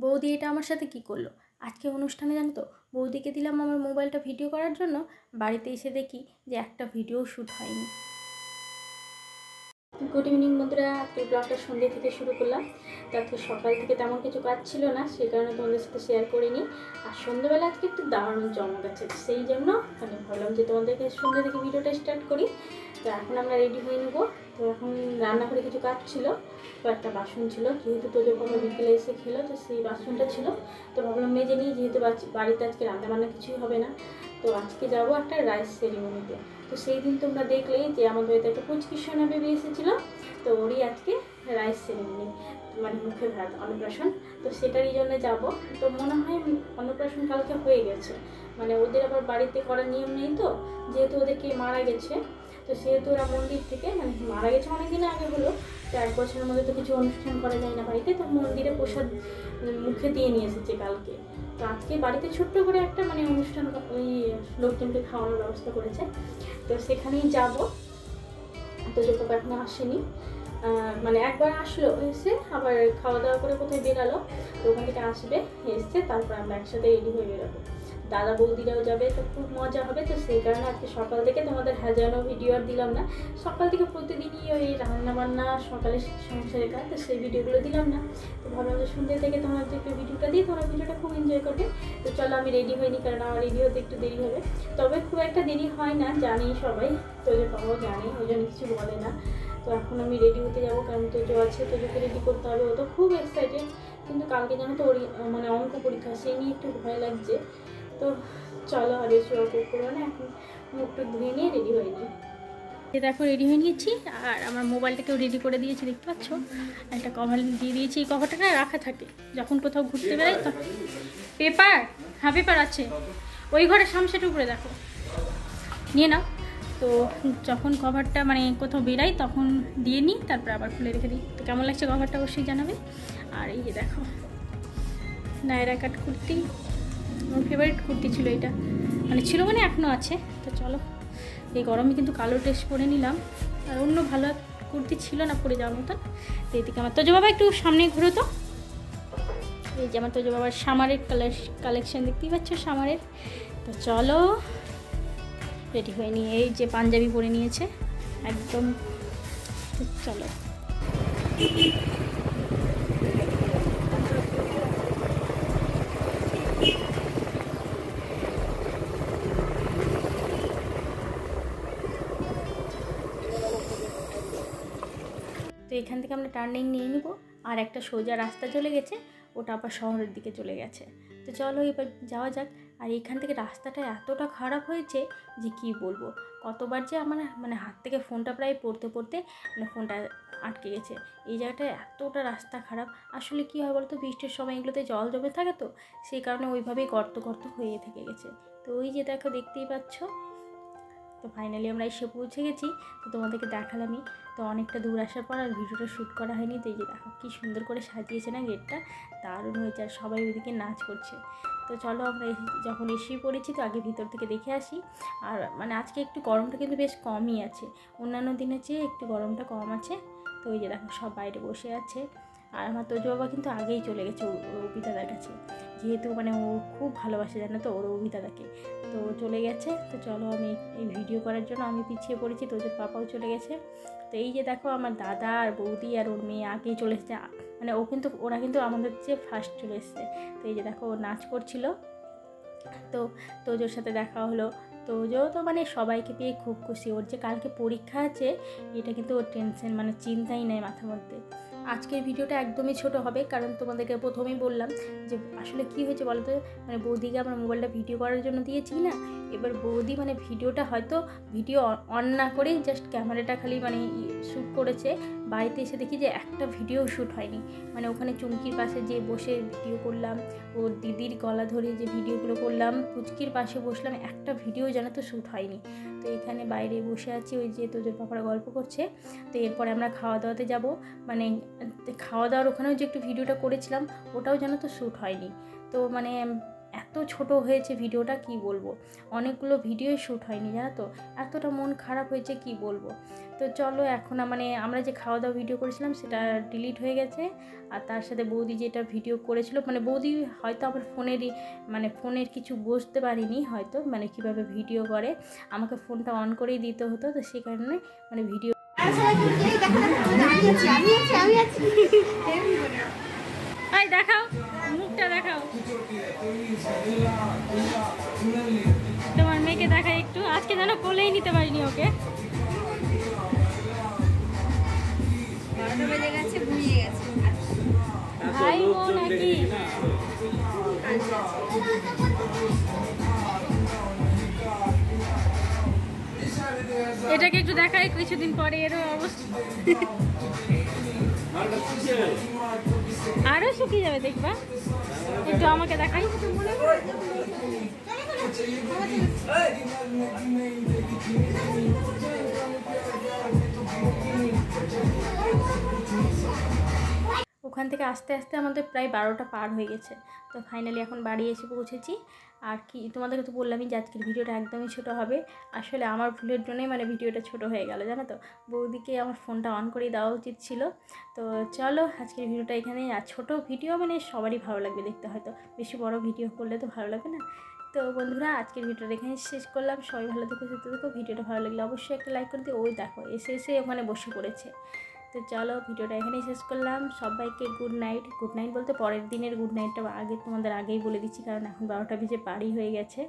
বৌদি এটা আমার সাথে কি করলো আজকে অনুষ্ঠানে, জানো তো? বৌদিকে দিলাম আমার মোবাইলটা ভিডিও করার জন্য, বাড়িতে এসে দেখি যে একটা ভিডিও শ্যুট হয়নি। গুড ইভিনিং বন্ধুরা, আজকে ব্লগটা সন্ধ্যে থেকে শুরু করলাম। তো আজকে সকাল থেকে তেমন কিছু কাজ ছিল না, সেই কারণে তোমাদের সাথে শেয়ার করিনি। আর সন্ধ্যাবেলা আজকে একটু দারুণ চমক আছে, সেই জন্য ভাবলাম যে তোমাদেরকে সন্ধ্যে থেকে ভিডিওটা স্টার্ট করি। তো এখন আমরা রেডি হয়ে নেবো। তো এখন রান্নাঘরে কিছু কাজ ছিল, কয়েকটা বাসন ছিল, যেহেতু তোদের বাবা বিকেলে এসে খেলো, তো সেই বাসনটা ছিল। তো ভাবলাম মেজে নিই, যেহেতু বাড়িতে আজকে রান্নাবান্না কিছুই হবে না। তো আজকে যাবো একটা রাইস সেরিমনিতে। তো সেই দিন তোমরা দেখলেই যে আমাদের বাড়িতে একটা পুচকির সোনা বেবি এসেছিলো, তো ওরই আজকে রাইস সেরিমনি, মানে মুখে ভাত, অন্নপ্রাশন। তো সেটারই জন্য যাব। তো মনে হয় অন্নপ্রাশন কালকে হয়ে গেছে, মানে ওদের আবার বাড়িতে করার নিয়ম নেই, তো যেহেতু ওদেরকে মারা গেছে, তো সেহেতু ওরা মন্দির থেকে, মানে মারা গেছে অনেকদিন আগে হলো, তো 1 বছরের মধ্যে তো কিছু অনুষ্ঠান করা যায় না বাড়িতে, তো মন্দিরে প্রসাদ মুখে দিয়ে নিয়ে এসেছে কালকে। তো আজকে বাড়িতে ছোট্ট করে একটা মানে অনুষ্ঠান, ওই লোকজনকে খাওয়ানোর ব্যবস্থা করেছে, তো সেখানেই যাব। তো যে বাবা এখনো আসেনি, মানে একবার আসলো, এসে আবার খাওয়া দাওয়া করে কোথায় বেরালো, তো ওখান থেকে আসবে, এসছে তারপর আমরা একসাথে রেডি হয়ে বেরোবো। দাদা বৌদিরাও যাবে, তো খুব মজা হবে। তো সেই কারণে আজকে সকাল থেকে তোমাদের হাজারো ভিডিও আর দিলাম না। সকাল থেকে প্রতিদিনই ওই রান্নাবান্না, সকালে সংসারের কাজ, তো সেই ভিডিওগুলো দিলাম না। তো ভাবলাম যে সন্ধ্যে থেকে তোমাদেরকে ভিডিওটা দিই, তোমরা ভিডিওটা খুব এনজয় করবে। তো চলো আমি রেডি হইনি, কারণ আমার রেডি হতে একটু দেরি হবে, তবে খুব একটা দেরি হয় না, জানি সবাই, তোদের বাবাও জানে, ওই জন্য কিছু বলে না। তো এখন আমি রেডি হতে যাবো, কারণ তোজো আছে, তোজোকে রেডি করতে হবে। ও তো খুব এক্সাইটেড, কিন্তু কালকে জানো তো ওর মানে অঙ্ক পরীক্ষা, সেই নিয়ে একটু ভয় লাগছে। তো চলো আর বেশি অল্প করবো না, এখন মুখটা ধুয়ে নিয়ে রেডি হয়ে নিই। দেখো রেডি হয়ে নিয়েছি, আর আমার মোবাইলটাকেও রেডি করে দিয়েছি, দেখতে পাচ্ছ একটা কভার দিয়ে দিয়েছি। এই কভারটা না রাখা থাকে, যখন কোথাও ঘুরতে বেরোই তো। পেপার, হ্যাঁ পেপার আছে ওই ঘরে, সামসেট উপরে দেখো, নিয়ে নাও। তো যখন কভারটা মানে কোথাও বেরাই তখন দিয়ে নিই, তারপর আবার খুলে রেখে দিই। তো কেমন লাগছে কভারটা অবশ্যই জানাবে। আর এই যে দেখো নায়রা কাট কুর্তি, আমার ফেভারিট কুর্তি ছিল এটা, মানে ছিল মানে এখনও আছে। তো চলো, এই গরমে কিন্তু কালো ড্রেস পরে নিলাম, আর অন্য ভালো কুর্তি ছিল না পরে যাওয়ার মতন। তো এদিকে আমার তোজো বাবা একটু সামনে ঘুরো তো, এই যে আমার তোজো বাবার সামারের কালেকশন দেখতেই পাচ্ছ, সামারের। তো চলো রেডি হয়ে নিয়ে, এই যে পাঞ্জাবি পরে নিয়েছে একদম। চলো তো এখান থেকে আমরা টার্নিং নিয়ে নিব, আর একটা সোজা রাস্তা চলে গেছে, ওটা আবার শহরের দিকে চলে গেছে। তো চলো এবার যাওয়া যাক। আর এখান থেকে রাস্তাটা এতটা খারাপ হয়েছে যে কি বলবো, কতবার যে আমার মানে হাত থেকে ফোনটা প্রায় পড়তে পড়তে মানে ফোনটা আটকে গেছে। এই জায়গাটায় এতটা রাস্তা খারাপ। আসলে কী হয় বলতো, বৃষ্টির সময় এগুলোতে জল জমে থাকে, তো সেই কারণে ওইভাবেই গর্ত গর্ত হয়ে থেকে গেছে। তো ওই যে দেখো, দেখতেই পাচ্ছ। তো ফাইনালি আমরা এসে পৌঁছে গেছি, তো তোমাদেরকে দেখালামই। তো অনেকটা দূর আসার পর আর ভিডিওটা শ্যুট করা হয়নি। তো এই যে দেখো কী সুন্দর করে সাজিয়েছে না গেটটা, দারুণ হয়েছে, আর সবাই ওইদিকে নাচ করছে। তো চলো আমরা যখন এসেই পড়েছি, তো আগে ভিতর থেকে দেখে আসি। আর মানে আজকে একটু গরমটা কিন্তু বেশ কমই আছে, অন্যান্য দিনের চেয়ে একটু গরমটা কম আছে। তো ওই যে দেখো সব বাইরে বসে আছে। আর আমার তোজো বাবা কিন্তু আগেই চলে গেছে ওর অভিদাদার কাছে, যেহেতু মানে ও খুব ভালোবাসে জানো তো ওর অভিদাদাকে, তো চলে গেছে। তো চলো আমি এই ভিডিও করার জন্য আমি পিছিয়ে পড়েছি, তোজোর পাপাও চলে গেছে। তো এই যে দেখো আমার দাদা আর বৌদি আর ওর মেয়ে আগেই চলে এসেছে, মানে ওরা কিন্তু আমাদের চেয়ে ফার্স্ট চলে এসছে। তো এই যে দেখো ও নাচ করছিল, তো তোজোর সাথে দেখা হলো। তোজো তো মানে সবাইকে পেয়ে খুব খুশি, ওর যে কালকে পরীক্ষা আছে এটা কিন্তু ওর টেনশন, মানে চিন্তাই নেই মাথার মধ্যে। আজকের ভিডিওটা একদমই ছোট হবে, কারণ তোমাদেরকে প্রথমেই বললাম যে আসলে কি হয়েছে বলো তো, মানে বৌদিকে আমার মোবাইলটা ভিডিও করার জন্য দিয়েছি না, এবার বৌদি মানে ভিডিওটা হয়তো ভিডিও অন না করেই জাস্ট ক্যামেরাটা খালি মানে শ্যুট করেছে। বাড়িতে এসে দেখি যে একটা ভিডিও শ্যুট হয়নি, মানে ওখানে চুমকির পাশে যে বসে ভিডিও করলাম, ওর দিদির গলা ধরে যে ভিডিওগুলো করলাম, পুচকির পাশে বসলাম, একটা ভিডিও যেন তো শ্যুট হয়নি। তো এখানে বাইরে বসে আছি, ওই যে তোজোর পাপারা গল্প করছে। তো এরপরে আমরা খাওয়া দাওয়াতে যাব, মানে খাওয়া দাওয়ার ওখানেও যে একটু ভিডিওটা করেছিলাম ওটাও যেন তো শ্যুট হয়নি। তো মানে এত ছোট হয়েছে ভিডিওটা কি বলবো, অনেকগুলো ভিডিওই শ্যুট হয়নি জানো তো, এতটা মন খারাপ হয়েছে কি বলবো। তো চলো এখন মানে আমরা যে খাওয়া দাওয়া ভিডিও করেছিলাম সেটা ডিলিট হয়ে গেছে, আর তার সাথে বৌদি যেটা ভিডিও করেছিল মানে বৌদি হয়তো আমার ফোনের কিছু বুঝতে পারিনি হয়তো, মানে কীভাবে ভিডিও করে, আমাকে ফোনটা অন করেই দিতে হতো, তো সেই কারণে মানে ভিডিও দেখাও, মুখটা দেখাও, তোমার মেয়েকে দেখাই একটু, আজকে যেন কোলেই নিতে পারিনি ওকে। ভাই ও নাকি এটাকে একটু দেখাই, কিছুদিন পরে এরও অবস্থা আরো শুকিয়ে যাবে দেখবা, একটু আমাকে দেখাই। ওখান থেকে আস্তে আস্তে আমাদের প্রায় 12টা পার হয়ে গেছে। তো ফাইনালি এখন বাড়ি এসে পৌঁছেছি। আর কি তোমাদেরকে তো বললামই যে আজকের ভিডিওটা একদমই ছোটো হবে, আসলে আমার ভুলের জন্যই মানে ভিডিওটা ছোট হয়ে গেল জানো তো, বৌদিকে আমার ফোনটা অন করে দেওয়া উচিত ছিল। তো চলো আজকের ভিডিওটা এখানে, আর ছোটো ভিডিও মানে সবারই ভালো লাগবে দেখতে, হয়তো বেশি বড় ভিডিও করলে তো ভালো লাগবে না। তো বন্ধুরা আজকের ভিডিওটা এখানে শেষ করলাম, সবাই ভালো থেকো সুস্থ থেকো, ভিডিওটা ভালো লাগলে অবশ্যই একটা লাইক করে দিও। ওই দেখো এসে ওখানে বসে পড়েছে। তো চলো ভিডিওটা এখানেই শেষ করলাম, সবাইকে গুড নাইট। গুড নাইট বলতে পরের দিনের গুড নাইটটা তোমাদের আগেই বলে দিচ্ছি, কারণ এখন 12টা বেজে পারই হয়ে গেছে।